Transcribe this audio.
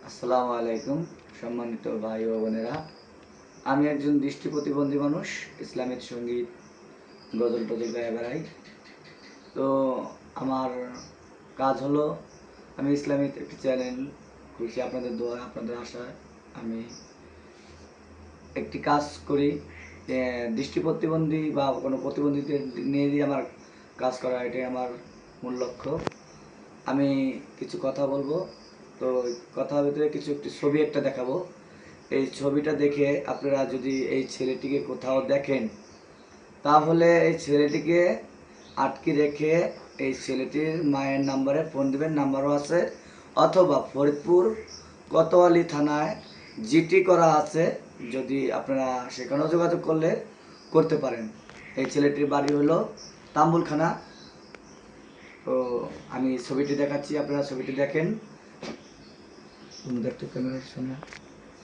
আসসালামু আলাইকুম সম্মানিত ভাই ও বোনেরা। আমি একজন দৃষ্টি প্রতিবন্ধী মানুষ। ইসলামিক সঙ্গীত গজল টজল গায়ে বেড়াই। তো আমার কাজ হলো, আমি ইসলামিক একটি চ্যানেল খুলছি আপনাদের দোয়া আপনাদের আশায়। আমি একটি কাজ করি, দৃষ্টি প্রতিবন্ধী বা কোনো প্রতিবন্ধীদের নিয়ে দিয়ে আমার কাজ করা, এটাই আমার মূল লক্ষ্য। আমি কিছু কথা বলবো। তো কথার ভিতরে কিছু একটি ছবি একটা দেখাবো। এই ছবিটা দেখে আপনারা যদি এই ছেলেটিকে কোথাও দেখেন, তাহলে এই ছেলেটিকে আটকে রেখে এই ছেলেটির মায়ের নাম্বারে ফোন দেবেন, নাম্বারও আছে, অথবা ফরিদপুর কোতোয়ালি থানায় জিটি করা আছে, যদি আপনারা সেখানেও যোগাযোগ করতে পারেন। এই ছেলেটির বাড়ি হলো তাম্বুলখানা। তো আমি ছবিটি দেখাচ্ছি, আপনারা ছবিটি দেখেন। দেখতে ক্যামেরার সামনে